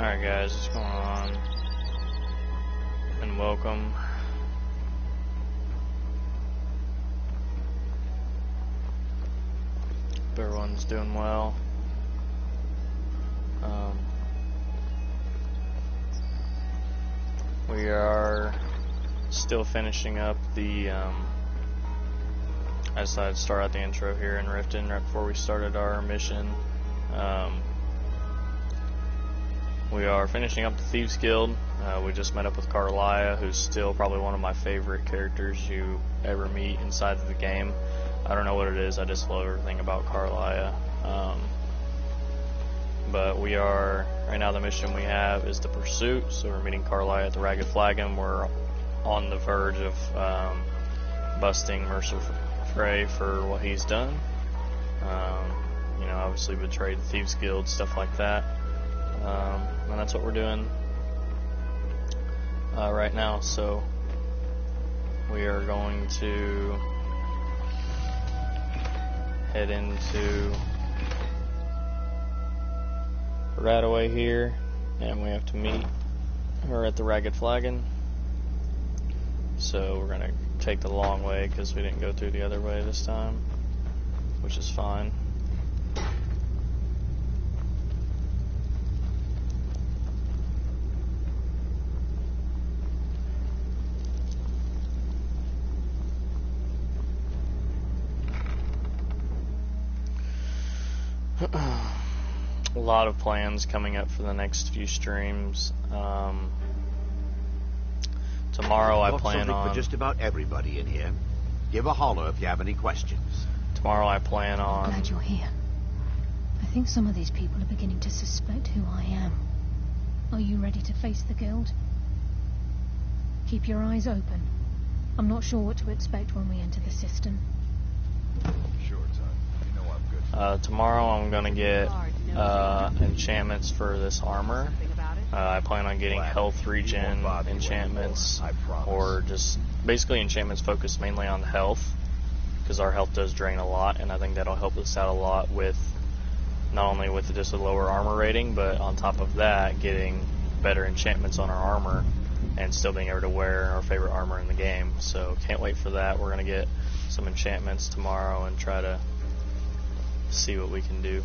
Alright guys, what's going on? And welcome. Hope everyone's doing well. We are still finishing up the I decided to start out the intro here in Riften right before we started our mission. We are finishing up the Thieves Guild. We just met up with Carlia, who's still probably one of my favorite characters you ever meet inside of the game. I don't know what it is, I just love everything about Carlia. But we are, right now the mission we have is the Pursuit, so we're meeting Carlia at the Ragged Flagon. We're on the verge of busting Mercer Frey for what he's done. You know, obviously betrayed the Thieves Guild, stuff like that. And that's what we're doing right now. So we are going to head into Radaway here, and we have to meet her at the Ragged Flagon. So we're gonna take the long way because we didn't go through the other way this time, which is fine. A lot of plans coming up for the next few streams. Tomorrow I plan on... for just about everybody in here. Give a holler if you have any questions. Tomorrow I plan on... Glad you're here. I think some of these people are beginning to suspect who I am. Are you ready to face the guild? Keep your eyes open. I'm not sure what to expect when we enter the cistern. Sure, Todd. You know I'm good. Tomorrow I'm gonna get enchantments for this armor. I plan on getting health regen enchantments, or just basically enchantments focused mainly on health, because our health does drain a lot, and I think that'll help us out a lot with not only with just a lower armor rating, but on top of that, getting better enchantments on our armor and still being able to wear our favorite armor in the game. So can't wait for that. We're gonna get some enchantments tomorrow and try to see what we can do.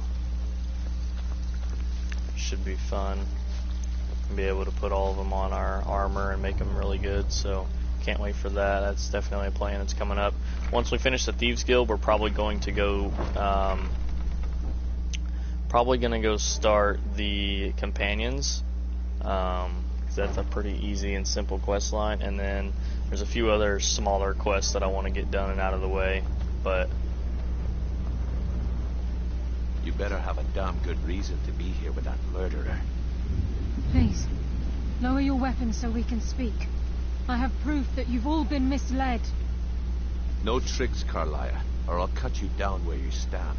Should be fun. Be able to put all of them on our armor and make them really good, so can't wait for that. That's definitely a plan that's coming up. Once we finish the Thieves Guild, we're probably going to go start the Companions, because that's a pretty easy and simple quest line, and then there's a few other smaller quests that I want to get done and out of the way, but You better have a damn good reason to be here with that murderer. Please, lower your weapons so we can speak. I have proof that you've all been misled. No tricks, Carlia, or I'll cut you down where you stand.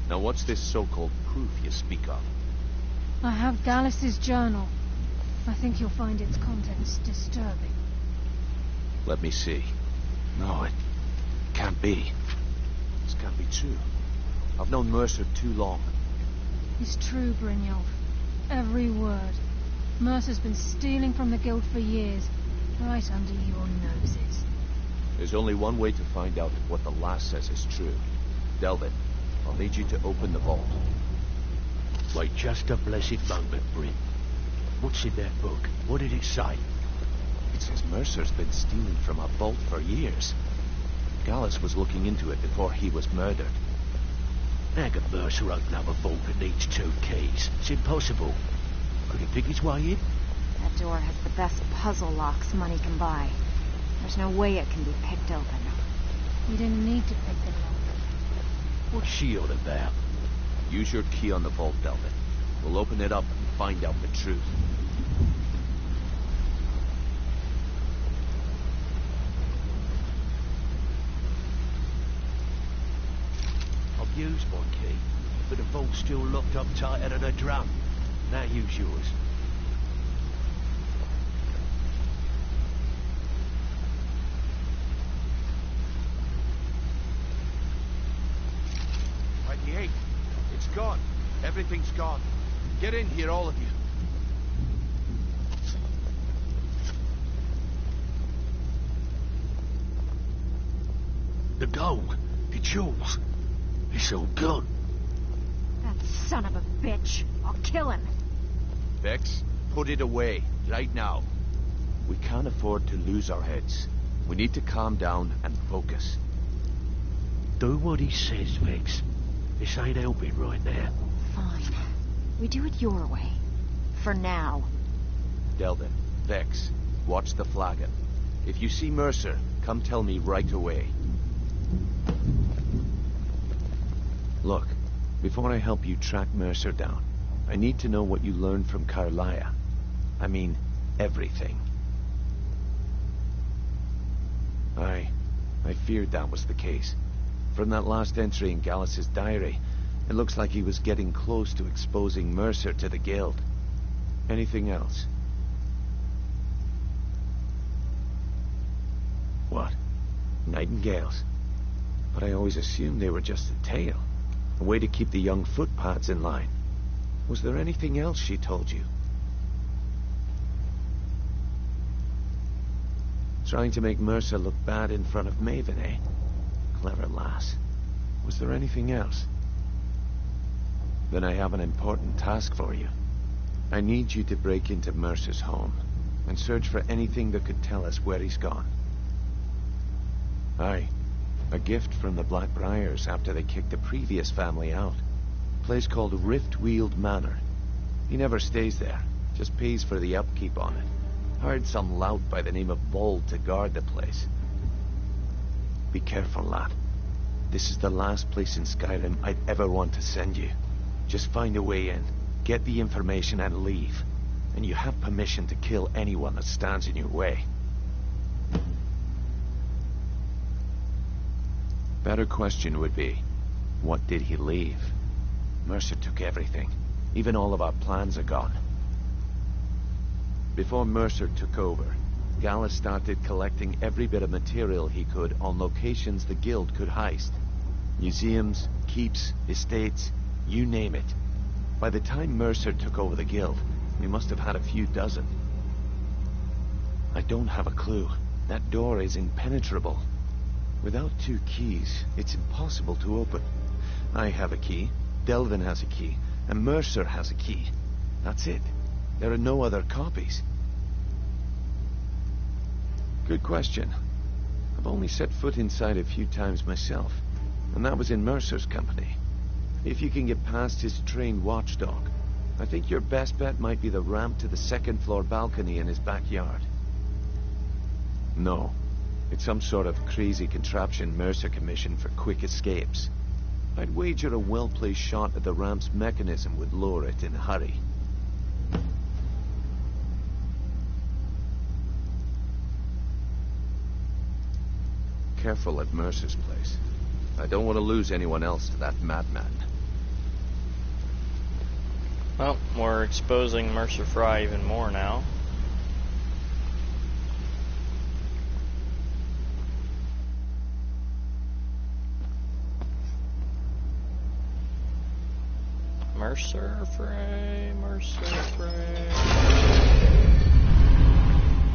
Now what's this so-called proof you speak of? I have Dallas's journal. I think you'll find its contents disturbing. Let me see. No, it can't be. This can't be true. I've known Mercer too long. It's true, Brynjolf. Every word. Mercer's been stealing from the guild for years, right under your noses. There's only one way to find out if what the lass says is true. Delvin, I'll need you to open the vault. Wait just a blessed moment, Bryn. What's in that book? What did it say? It says Mercer's been stealing from a vault for years. Gallus was looking into it before he was murdered. How can Mercer open up a vault that needs 2 keys? It's impossible. Could he pick his way in? That door has the best puzzle locks money can buy. There's no way it can be picked open. You didn't need to pick the lock. What's she on about? Use your key on the vault, Delvin. We'll open it up and find out the truth. I've used my key, but the vault's still locked up tighter than a drum. Now use yours. It's gone. Everything's gone. Get in here, all of you. The gold, the jewels. It's all gone. That son of a bitch. I'll kill him. Vex, put it away, right now. We can't afford to lose our heads. We need to calm down and focus. Do what he says, Vex. This ain't helping right now. Fine. We do it your way. For now. Delvin, Vex, watch the flagon. If you see Mercer, come tell me right away. Look, before I help you track Mercer down, I need to know what you learned from Carlia. I mean, everything. I feared that was the case. From that last entry in Gallus's diary, it looks like he was getting close to exposing Mercer to the Guild. Anything else? What? Nightingales? But I always assumed they were just a tale. A way to keep the young footpads in line. Was there anything else she told you? Trying to make Mercer look bad in front of Maven, eh? Clever lass. Was there anything else? Then I have an important task for you. I need you to break into Mercer's home and search for anything that could tell us where he's gone. Aye. A gift from the Blackbriars after they kicked the previous family out. A place called Riftweald Manor. He never stays there, just pays for the upkeep on it. Hired some lout by the name of Bold to guard the place. Be careful, lad. This is the last place in Skyrim I'd ever want to send you. Just find a way in, get the information and leave. And you have permission to kill anyone that stands in your way. Better question would be, what did he leave? Mercer took everything. Even all of our plans are gone. Before Mercer took over, Gallus started collecting every bit of material he could on locations the Guild could heist. Museums, keeps, estates, you name it. By the time Mercer took over the Guild, we must have had a few dozen. I don't have a clue. That door is impenetrable. Without 2 keys, it's impossible to open. I have a key, Delvin has a key, and Mercer has a key. That's it. There are no other copies. Good question. I've only set foot inside a few times myself, and that was in Mercer's company. If you can get past his trained watchdog, I think your best bet might be the ramp to the 2nd floor balcony in his backyard. No. It's some sort of crazy contraption Mercer commissioned for quick escapes. I'd wager a well-placed shot at the ramp's mechanism would lure it in a hurry. Careful at Mercer's place. I don't want to lose anyone else to that madman. Well, we're exposing Mercer Fry even more now. Mercer Fry, Mercer Fry.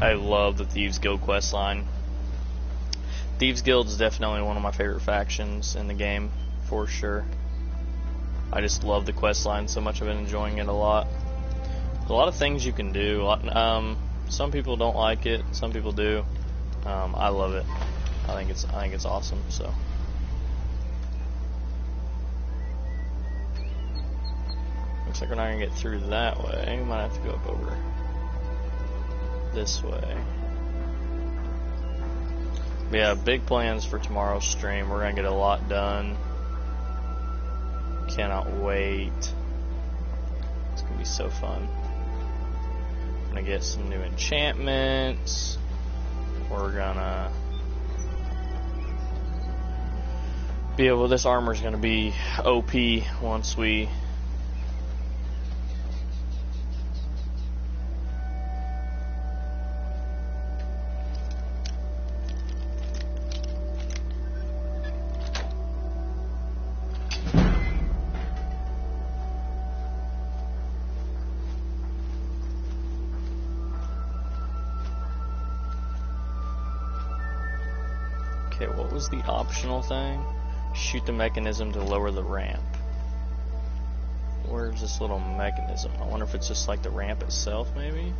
I love the Thieves Guild questline. Thieves Guild is definitely one of my favorite factions in the game, for sure. I just love the questline so much. I've been enjoying it a lot. There's a lot of things you can do. Some people don't like it, some people do. I love it. I think it's awesome. So. Looks like we're not gonna get through that way. We might have to go up over this way. But yeah, big plans for tomorrow's stream. We're gonna get a lot done. Cannot wait. It's gonna be so fun. I'm gonna get some new enchantments. We're gonna be able. This armor's gonna be OP once we. Okay, what was the optional thing? Shoot the mechanism to lower the ramp. Where's this little mechanism? I wonder if it's just like the ramp itself, maybe?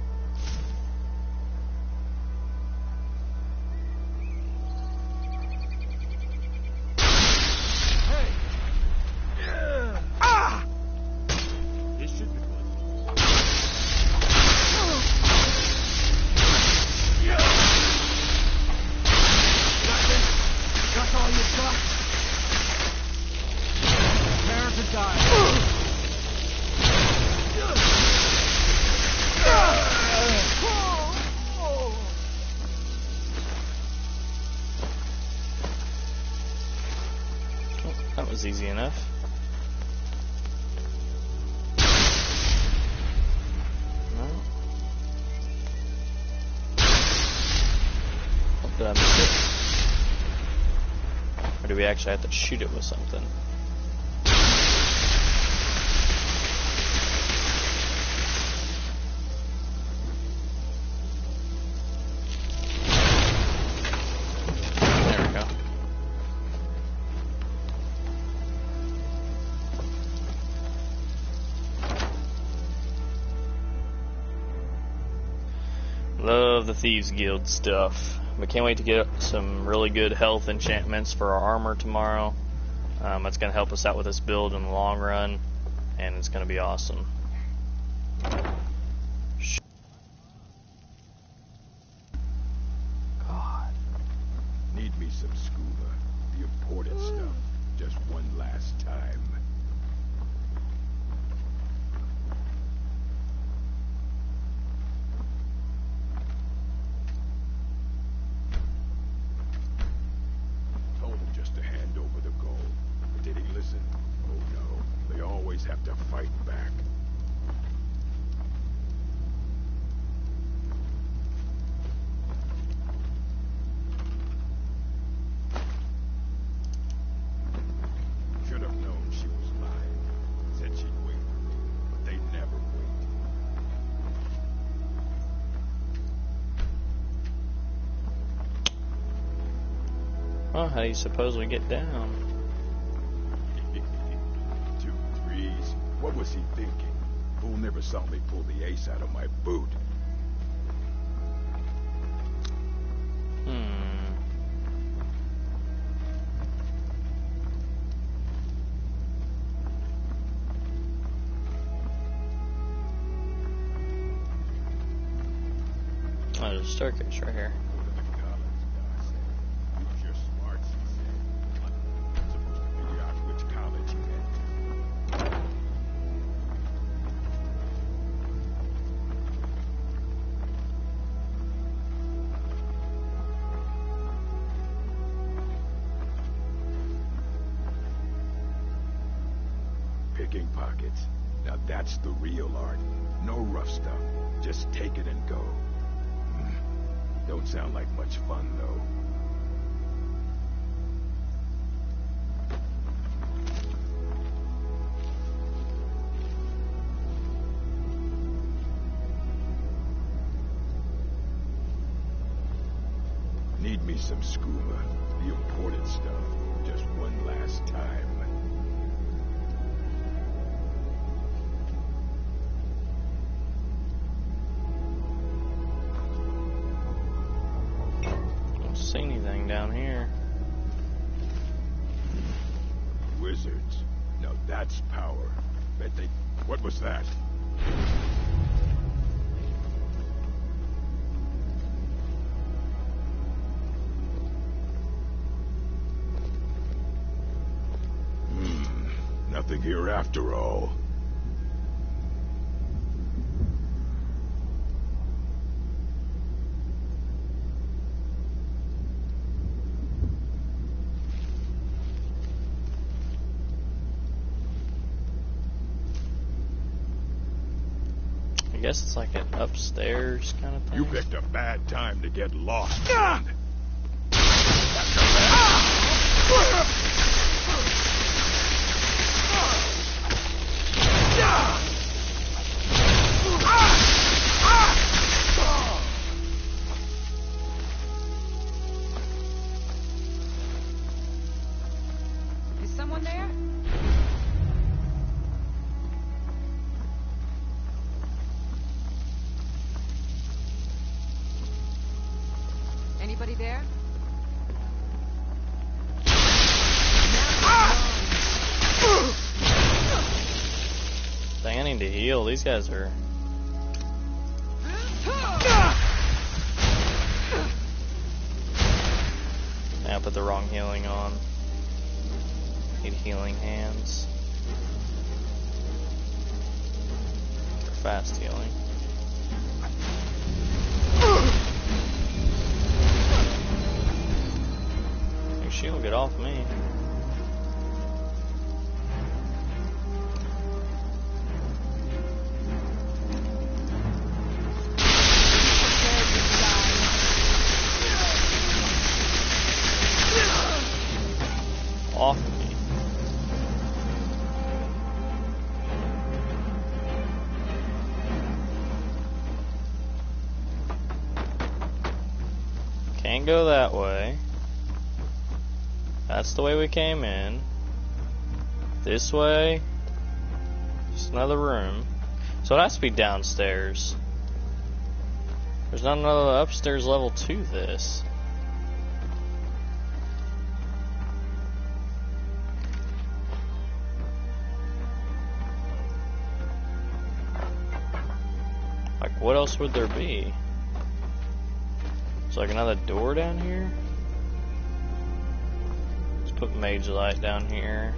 That was easy enough. No. Oh, did I miss it? Or do we actually have to shoot it with something? Love the Thieves Guild stuff. But can't wait to get some really good health enchantments for our armor tomorrow. That's going to help us out with this build in the long run, and it's going to be awesome. God. Need me some scuba. The important stuff. Just one last time. Have to fight back. Should have known she was lying. Said she'd wait for me, but they never wait. Well, how do you suppose we get down? What was he thinking? Fool never saw me pull the ace out of my boot. Oh, there's a staircase right here. Use your smarts, he said. I'm supposed to figure out which college he went to. Picking pockets. Now that's the real art. No rough stuff. Just take it and go. Don't sound like much fun, though. Need me some scuba. The important stuff. Just one last time. See anything down here? Wizards. Now that's power. Bet they... What was that? Nothing here after all. I guess it's like an upstairs kind of thing. You picked a bad time to get lost. Anyone there? Anybody there? Dang, I need to heal. These guys are... I put the wrong healing on. Need healing hands. For fast healing. Your shield, get off me. Off me. Can't go that way. That's the way we came in. This way. Just another room. So it has to be downstairs. There's not another upstairs level to this. What else would there be? Is like another door down here? Let's put mage light down here.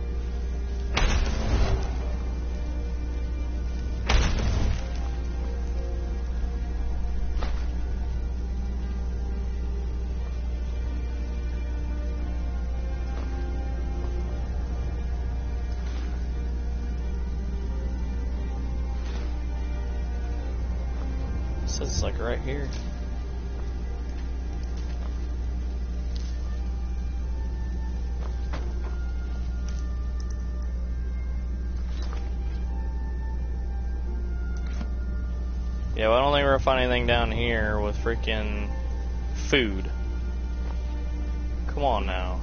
It's like right here. Yeah, well, I don't think we're gonna find anything down here with freaking food. Come on now.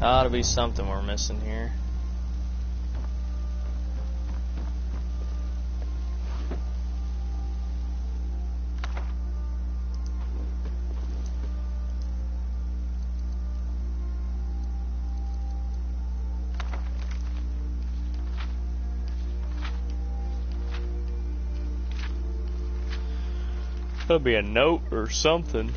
Ought to be something we're missing here. Could be a note or something.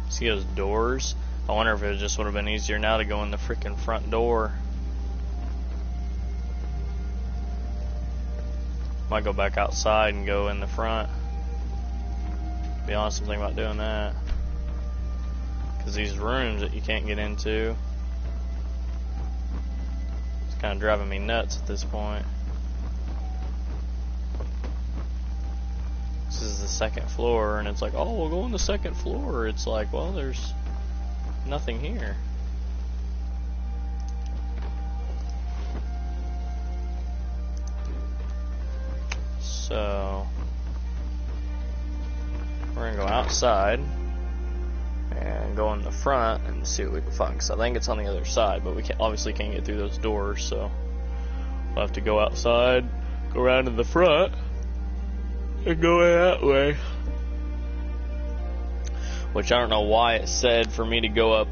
See those doors? I wonder if it just would have been easier now to go in the freaking front door. Might go back outside and go in the front. Be honest, I'm thinking about doing that. Because these rooms that you can't get into, it's kind of driving me nuts at this point. This is the second floor, and it's like, oh, we'll go on the second floor. It's like, well, there's nothing here. So we're gonna go outside and go in the front and see what we can find. Cause I think it's on the other side, but we obviously can't get through those doors, so we'll have to go outside, go around to the front, and go that way. Which I don't know why it said for me to go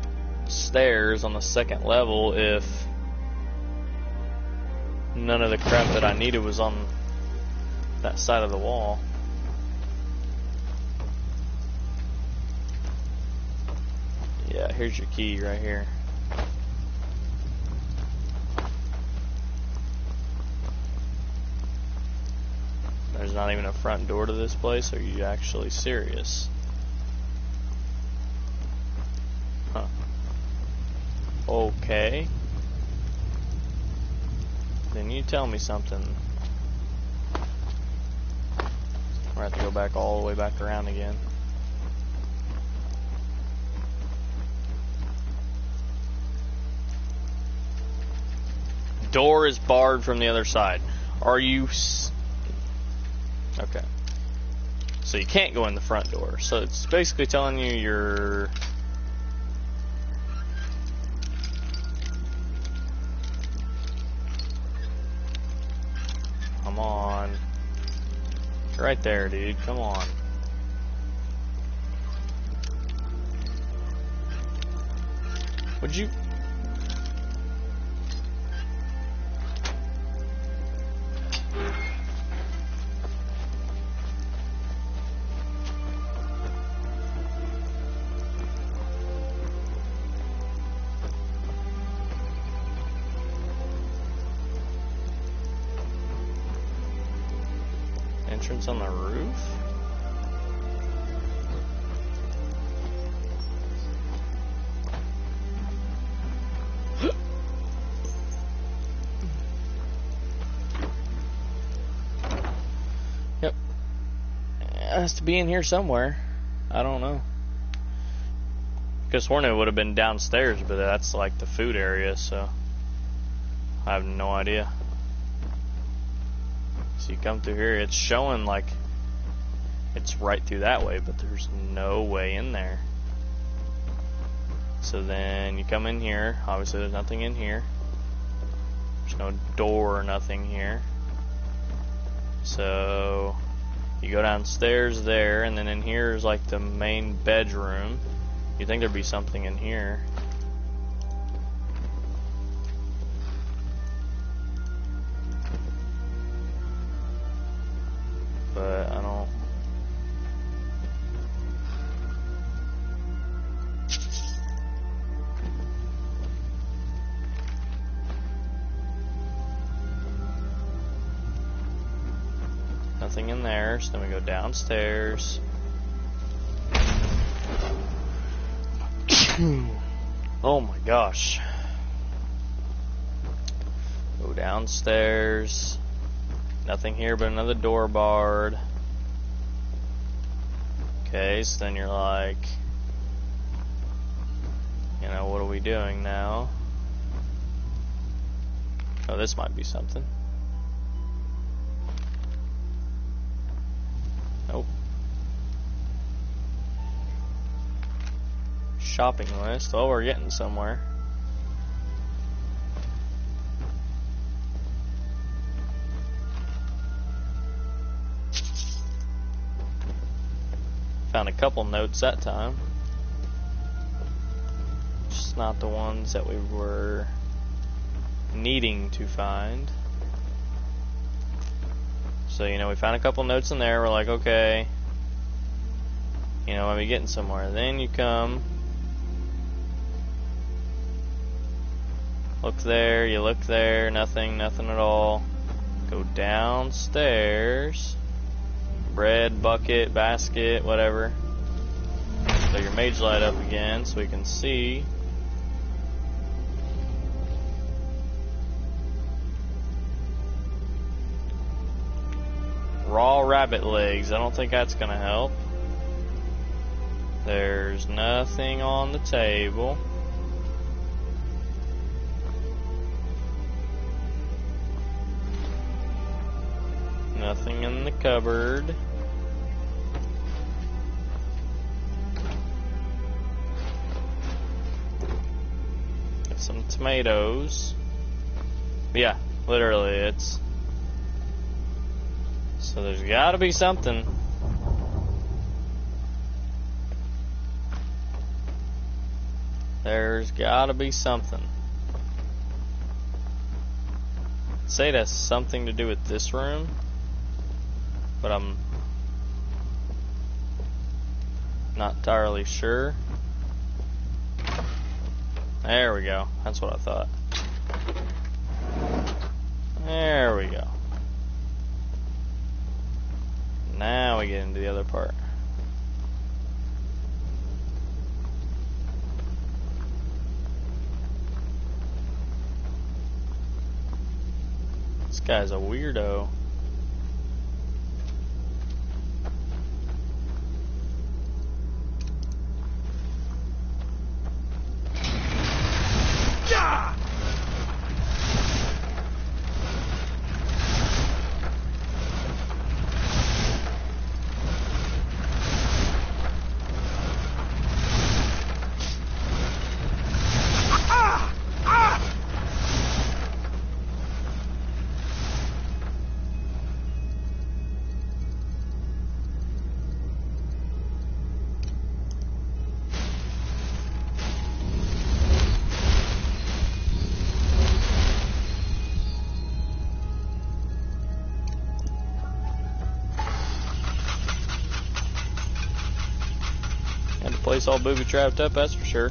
upstairs on the second level if none of the crap that I needed was on that side of the wall. Yeah, here's your key right here. There's not even a front door to this place? Are you actually serious? Huh. Okay. Then you tell me something. We're going to have to go back all the way back around again. Door is barred from the other side. Are you... Okay. So you can't go in the front door. So it's basically telling you you're... Come on. You're right there, dude. Come on. Would you... Entrance on the roof? Yep. It has to be in here somewhere. I don't know. Because Forsworn it would have been downstairs, but that's like the food area, so I have no idea. So you come through here, it's showing like it's right through that way, but there's no way in there. So then you come in here, obviously there's nothing in here. There's no door or nothing here. So you go downstairs there, and then in here is like the main bedroom. You'd think there'd be something in here. But I don't... Nothing in there, so then we go downstairs. Oh my gosh. Go downstairs. Nothing here but another door barred. Okay, so then you're like, you know, what are we doing now? Oh, this might be something. Nope. Shopping list. Oh, we're getting somewhere. Found a couple notes that time. Just not the ones that we were needing to find. So, you know, we found a couple notes in there. We're like, okay, you know, I'm getting somewhere. Then you come, look there, you look there, nothing at all. Go downstairs. Bread, bucket, basket, whatever. So your mage light up again so we can see. Raw rabbit legs. I don't think that's gonna help. There's nothing on the table. Nothing in the cupboard. Got some tomatoes. Yeah, literally, it's... So there's gotta be something. There's gotta be something. I'd say that's something to do with this room, but I'm not entirely sure. There we go. That's what I thought. There we go. Now we get into the other part. This guy's a weirdo. Place all booby trapped up, that's for sure.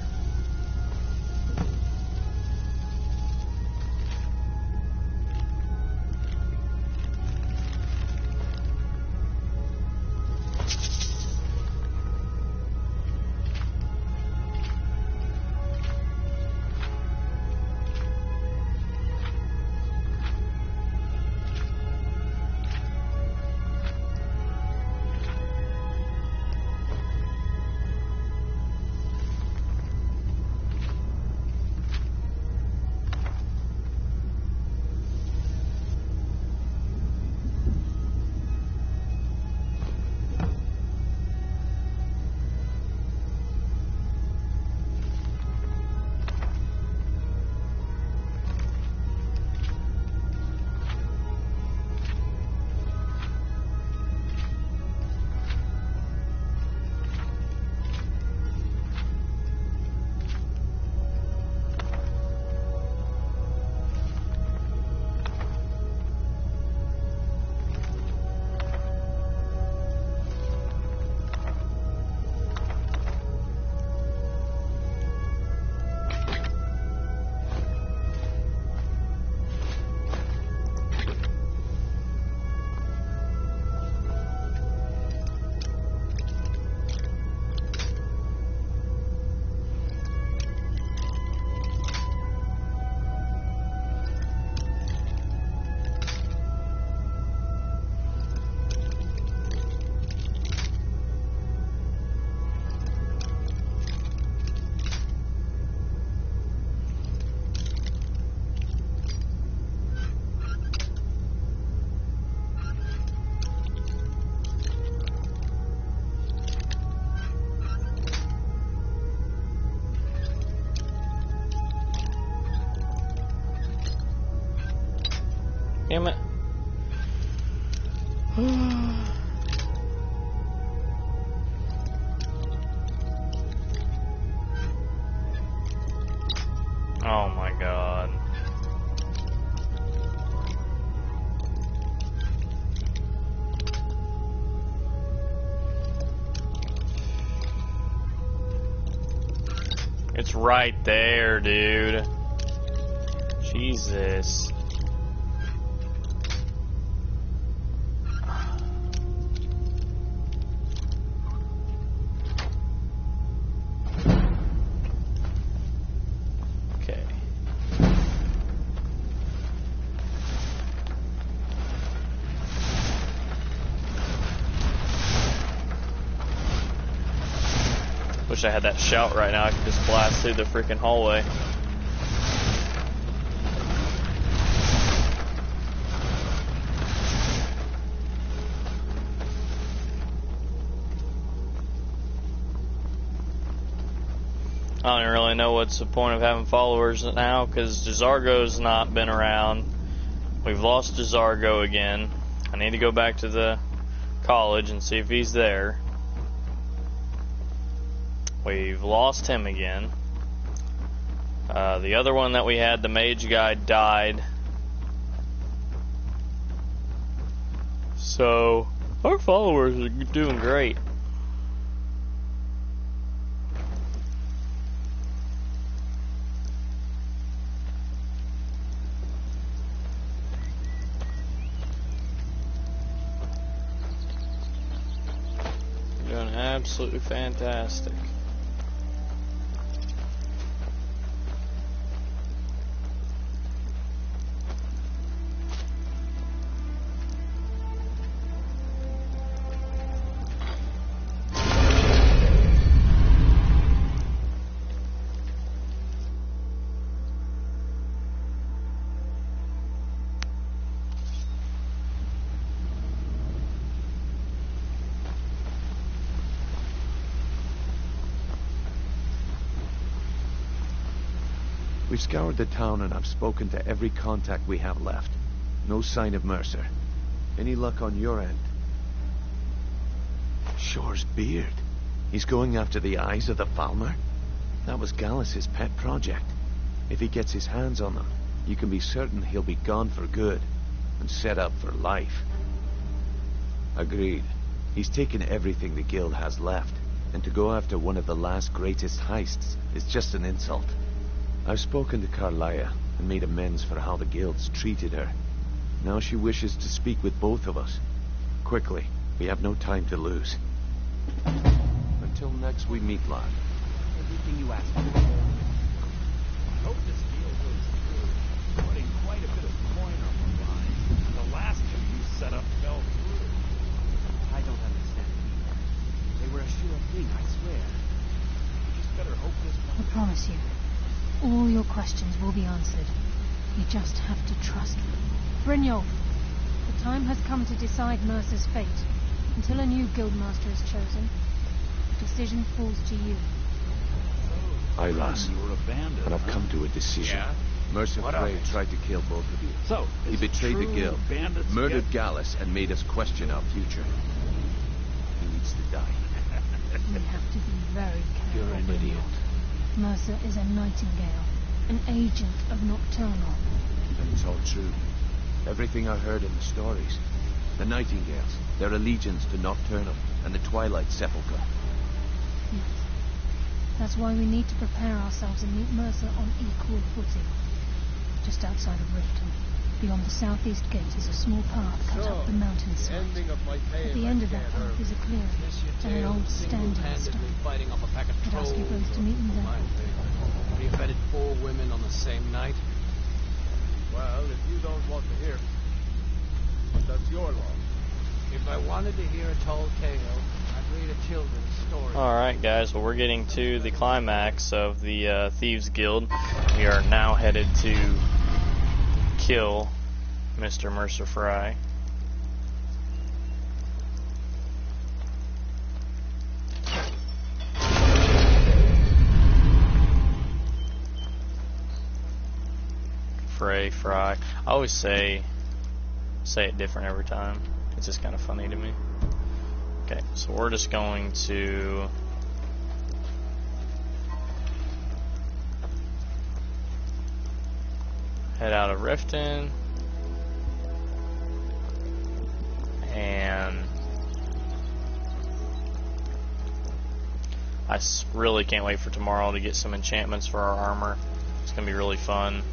Damn it. Oh my god. It's right there, dude. Jesus. Wish I had that shout right now. I could just blast through the freaking hallway. I don't really know what's the point of having followers now, because J'zargo's not been around. We've lost J'zargo again. I need to go back to the college and see if he's there. We've lost him again. The other one that we had, the mage guy, died. So, our followers are doing great. Doing absolutely fantastic. We've scoured the town and I've spoken to every contact we have left. No sign of Mercer. Any luck on your end? Shore's beard. He's going after the eyes of the Falmer? That was Gallus's pet project. If he gets his hands on them, you can be certain he'll be gone for good and set up for life. Agreed. He's taken everything the guild has left. And to go after one of the last greatest heists is just an insult. I've spoken to Carlia and made amends for how the guilds treated her. Now she wishes to speak with both of us. Quickly, we have no time to lose. Until next we meet, lad. Everything you ask for. I hope this deal goes through. Putting quite a bit of coin on the line. The last two you set up fell through. I don't understand either. They were a sure thing, I swear. You just better hope this one... I promise you, all your questions will be answered. You just have to trust me. Brynjolf, the time has come to decide Mercer's fate. Until a new guildmaster is chosen, the decision falls to you. Aye, lass. You were abandoned, And I've come to a decision. Yeah? Mercer What of Frey it? tried to kill both of you. So, He is it betrayed the true guild, bandits murdered get... Gallus, and made us question our future. He needs to die. We have to be very careful. You're an idiot. Mercer is a nightingale, an agent of Nocturnal. That's all true. Everything I heard in the stories. The Nightingales, their allegiance to Nocturnal, and the Twilight Sepulchre. Yes. That's why we need to prepare ourselves and meet Mercer on equal footing. Just outside of Riften, beyond the southeast gate, is a small path cut up the mountainside. At the end of that path is a clearing, and an old standing stone. Fighting off a pack of I'd ask you both to meet me there. We beheaded 4 women on the same night. Well, if you don't want to hear, that's your law. If I wanted to hear a tall tale, I'd read a children's story. Alright guys, well we're getting to the climax of the Thieves Guild. We are now headed to kill Mr. Mercer Frey. Fry. I always say it different every time. It's just kind of funny to me. Okay, so we're just going to head out of Riften, and I really can't wait for tomorrow to get some enchantments for our armor. It's gonna be really fun.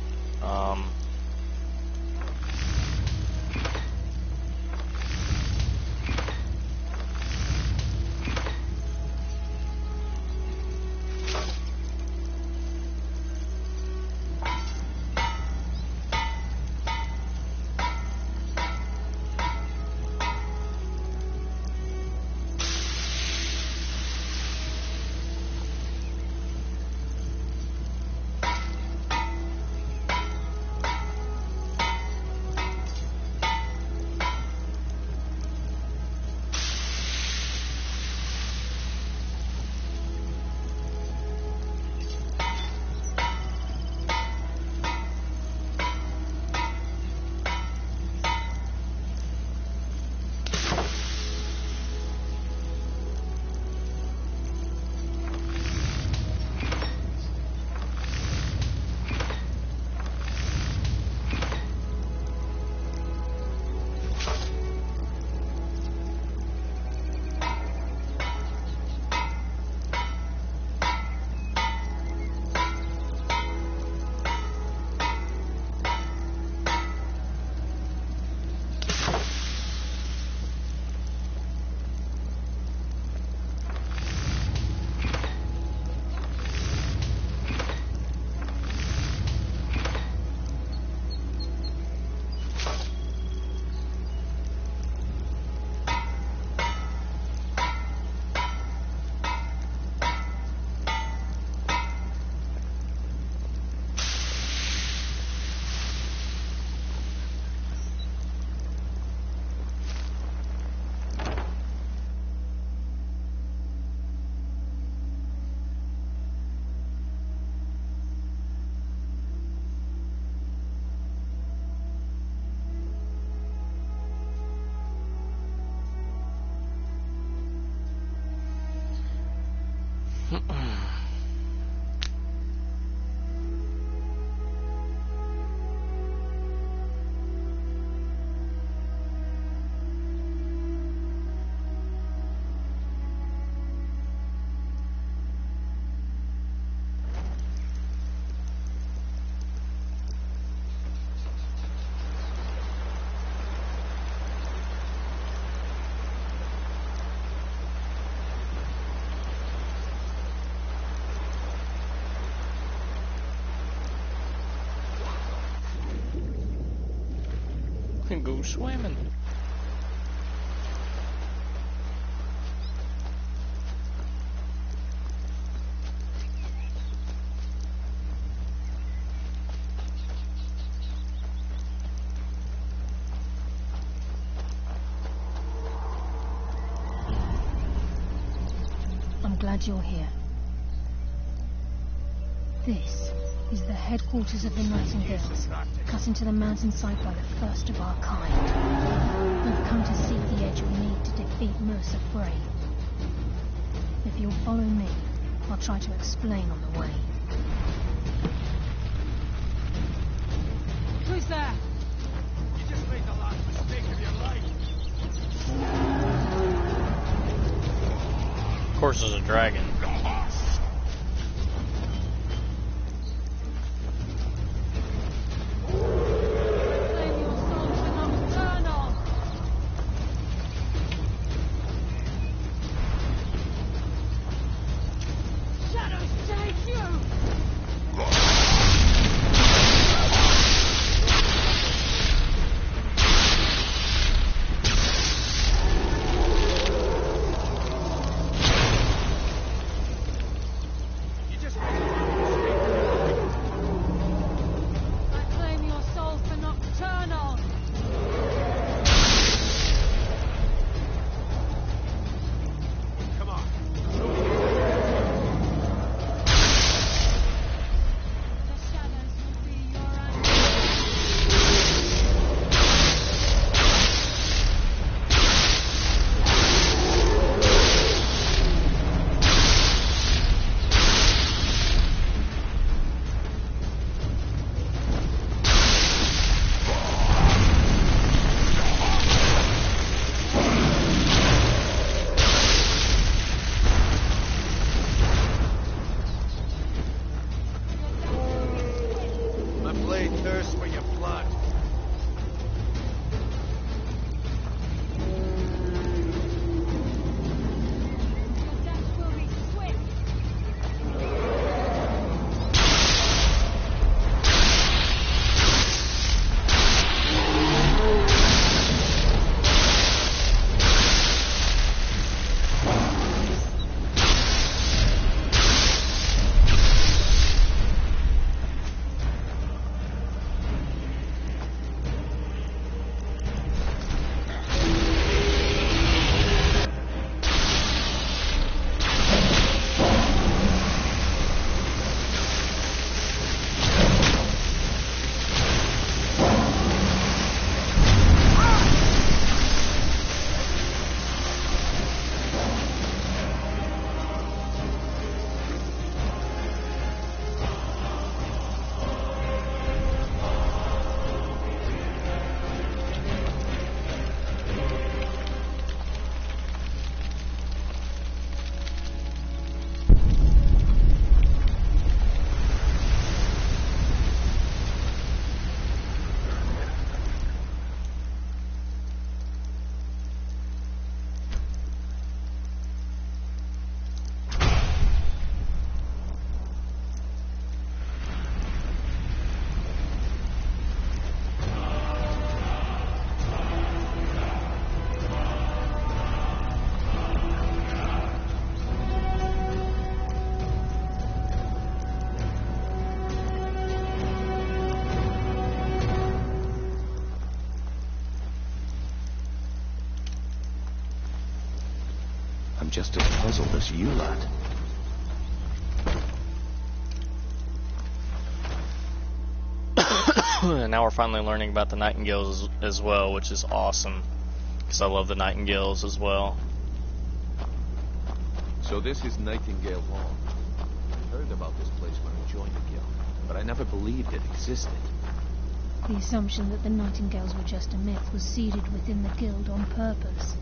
can go swimming. I'm glad you're here. This is the headquarters of the Nightingales, cut into the mountainside by the first of our kind. I've come to seek the edge we need to defeat Mercer Frey. If you'll follow me, I'll try to explain on the way. Who's there? You just made the last mistake of your life. Of course, there's a dragon. I'm just as puzzled as you lot. And now we're finally learning about the Nightingales as well, which is awesome, because I love the Nightingales as well. So this is Nightingale Hall. I heard about this place when I joined the guild, but I never believed it existed. The assumption that the Nightingales were just a myth was seeded within the guild on purpose.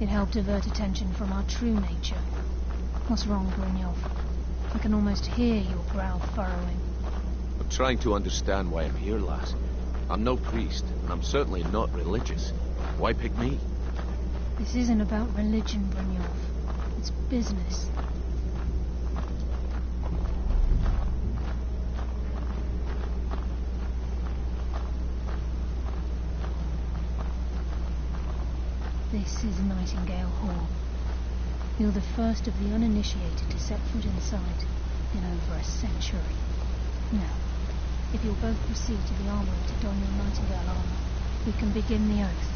It helped divert attention from our true nature. What's wrong, Brynjolf? I can almost hear your brow furrowing. I'm trying to understand why I'm here, lass. I'm no priest, and I'm certainly not religious. Why pick me? This isn't about religion, Brynjolf. It's business. This is Nightingale Hall. You're the first of the uninitiated to set foot inside in over a century. Now, if you'll both proceed to the armory to don your Nightingale armor, we can begin the oath.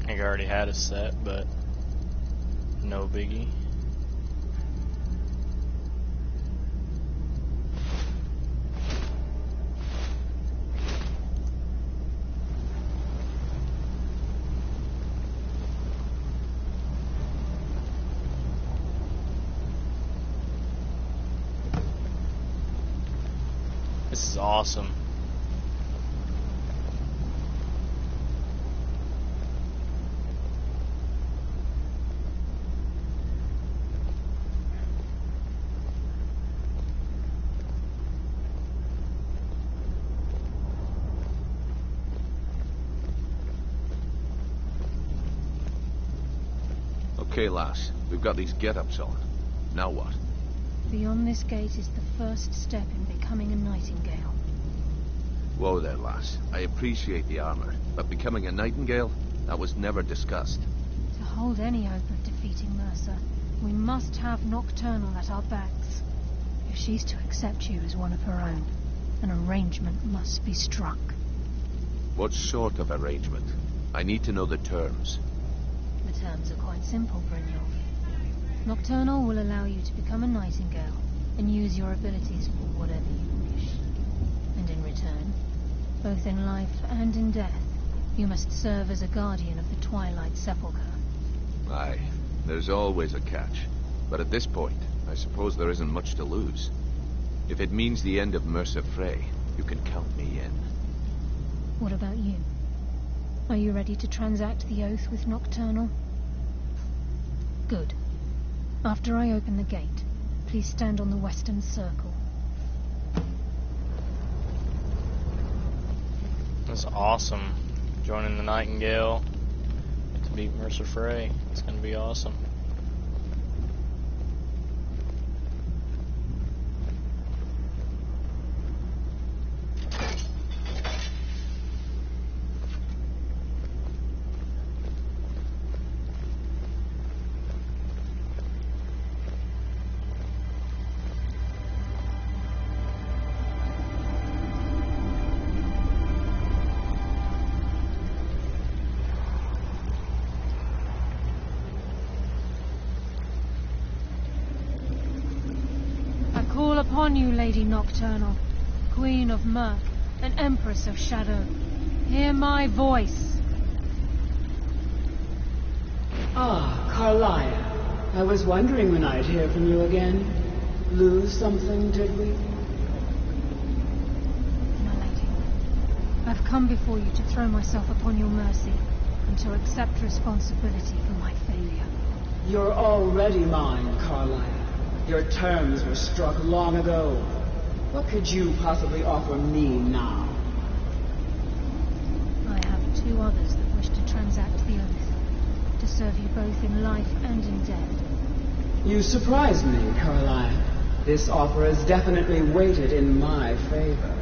I think I already had a set, but no biggie. This is awesome. Okay, lass. We've got these get-ups on. Now what? Beyond this gate is the first step in becoming a Nightingale. Whoa there, lass. I appreciate the armor, but becoming a Nightingale? That was never discussed. To hold any hope of defeating Mercer, we must have Nocturnal at our backs. If she's to accept you as one of her own, an arrangement must be struck. What sort of arrangement? I need to know the terms. The terms are quite simple, Brynjolf. Nocturnal will allow you to become a Nightingale and use your abilities for whatever you wish. And in return, both in life and in death, you must serve as a guardian of the Twilight Sepulchre. Aye, there's always a catch. But at this point, I suppose there isn't much to lose. If it means the end of Mercer Frey, you can count me in. What about you? Are you ready to transact the oath with Nocturnal? Good. After I open the gate, please stand on the western circle. That's awesome. Joining the Nightingale to beat Mercer Frey. It's going to be awesome. Upon you, Lady Nocturnal, Queen of Murk and Empress of Shadow. Hear my voice. Ah, Carlia. I was wondering when I'd hear from you again. Lose something, did we? My lady, I've come before you to throw myself upon your mercy and to accept responsibility for my failure. You're already mine, Carlia. Your terms were struck long ago. What could you possibly offer me now? I have two others that wish to transact the oath, to serve you both in life and in death. You surprise me, Caroline. This offer is definitely weighted in my favor.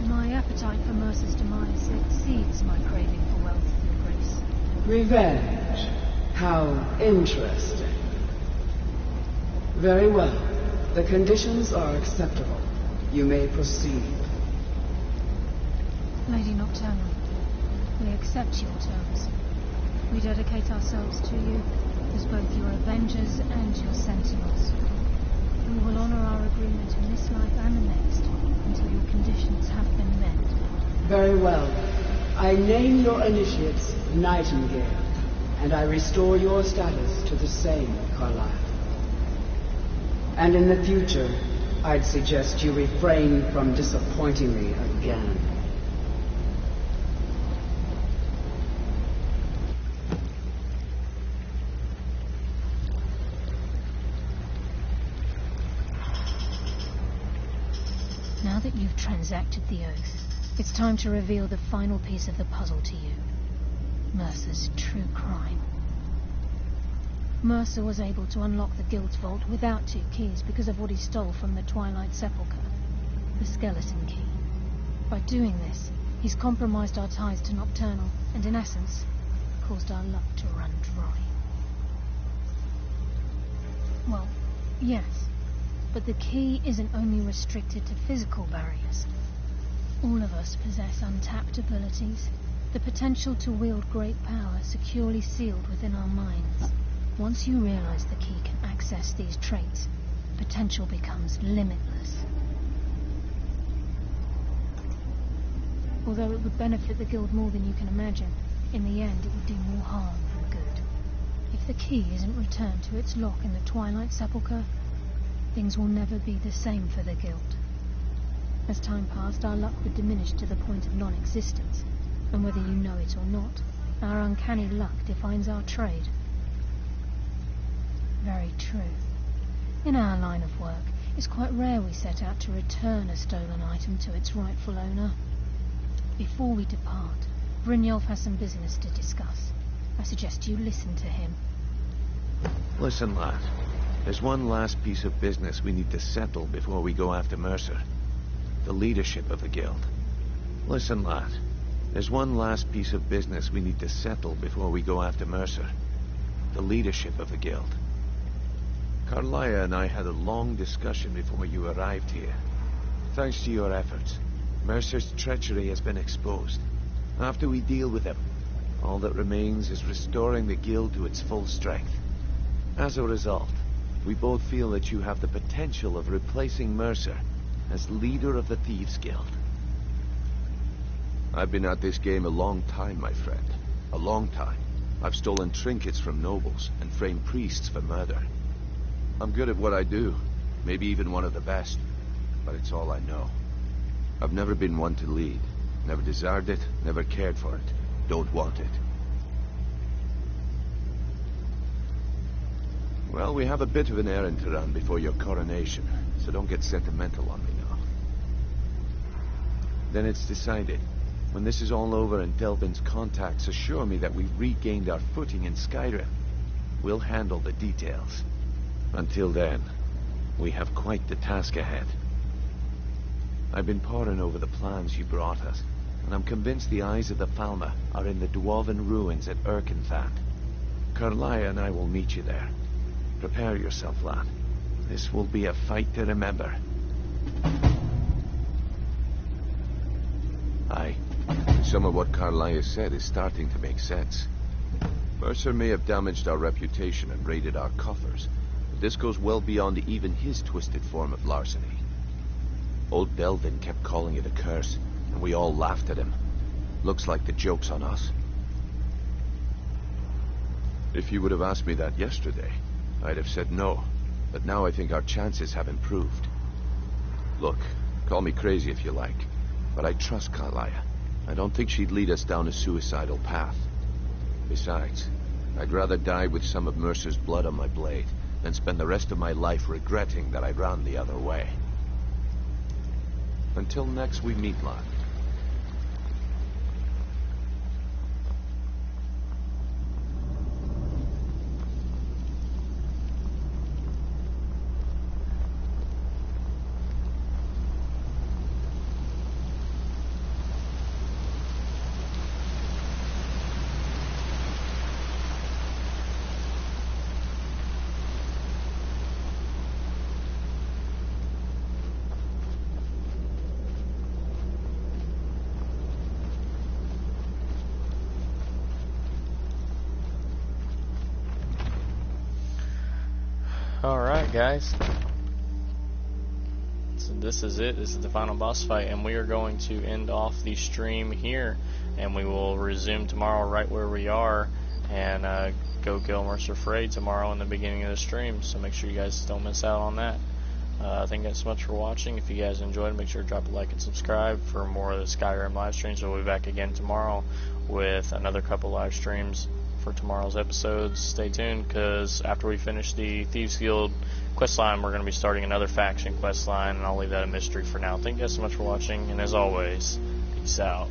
My appetite for Mercer's demise exceeds my craving for wealth and grace. Revenge. How interesting. Very well. The conditions are acceptable. You may proceed. Lady Nocturnal, we accept your terms. We dedicate ourselves to you as both your avengers and your sentinels. We will honor our agreement in this life and the next until your conditions have been met. Very well. I name your initiates Nightingale, and I restore your status to the same, Carlisle. And in the future, I'd suggest you refrain from disappointing me again. I've transacted the oath. It's time to reveal the final piece of the puzzle to you. Mercer's true crime. Mercer was able to unlock the Guild's vault without 2 keys because of what he stole from the Twilight Sepulchre, the skeleton key. By doing this, he's compromised our ties to Nocturnal, and in essence, caused our luck to run dry. Well, yes, but the key isn't only restricted to physical barriers. All of us possess untapped abilities, the potential to wield great power securely sealed within our minds. Once you realize the key can access these traits, potential becomes limitless. Although it would benefit the Guild more than you can imagine, in the end it would do more harm than good. If the key isn't returned to its lock in the Twilight Sepulchre, things will never be the same for the Guild. As time passed, our luck would diminish to the point of non-existence, and whether you know it or not, our uncanny luck defines our trade. Very true. In our line of work, it's quite rare we set out to return a stolen item to its rightful owner. Before we depart, Brynjolf has some business to discuss. I suggest you listen to him. Listen, lad. There's one last piece of business we need to settle before we go after Mercer. The leadership of the Guild. Listen, lad. There's one last piece of business we need to settle before we go after Mercer. The leadership of the Guild. Carlia and I had a long discussion before you arrived here. Thanks to your efforts, Mercer's treachery has been exposed. After we deal with him, all that remains is restoring the Guild to its full strength. As a result, we both feel that you have the potential of replacing Mercer as leader of the Thieves Guild. I've been at this game a long time, my friend. A long time. I've stolen trinkets from nobles and framed priests for murder. I'm good at what I do, maybe even one of the best, but it's all I know. I've never been one to lead. Never desired it, never cared for it. Don't want it. Well, we have a bit of an errand to run before your coronation, so don't get sentimental on me now. Then it's decided. When this is all over and Delvin's contacts assure me that we've regained our footing in Skyrim, we'll handle the details. Until then, we have quite the task ahead. I've been poring over the plans you brought us, and I'm convinced the eyes of the Falmer are in the dwarven ruins at Erkenthat. Carlia and I will meet you there. Prepare yourself, lad. This will be a fight to remember. Aye. Some of what Carlia said is starting to make sense. Mercer may have damaged our reputation and raided our coffers, but this goes well beyond even his twisted form of larceny. Old Delvin kept calling it a curse, and we all laughed at him. Looks like the joke's on us. If you would have asked me that yesterday, I'd have said no, but now I think our chances have improved. Look, call me crazy if you like, but I trust Carlia. I don't think she'd lead us down a suicidal path. Besides, I'd rather die with some of Mercer's blood on my blade than spend the rest of my life regretting that I ran the other way. Until next we meet, lad. Alright guys, so this is it. This is the final boss fight, and we are going to end off the stream here, and we will resume tomorrow right where we are, and go kill Mercer Frey tomorrow in the beginning of the stream, so make sure you guys don't miss out on that. Thank you guys so much for watching. If you guys enjoyed, make sure to drop a like and subscribe for more of the Skyrim live streams. We'll be back again tomorrow with another couple live streams for tomorrow's episodes. Stay tuned, because after we finish the Thieves Guild questline, we're going to be starting another faction questline, and I'll leave that a mystery for now. Thank you guys so much for watching, and as always, peace out.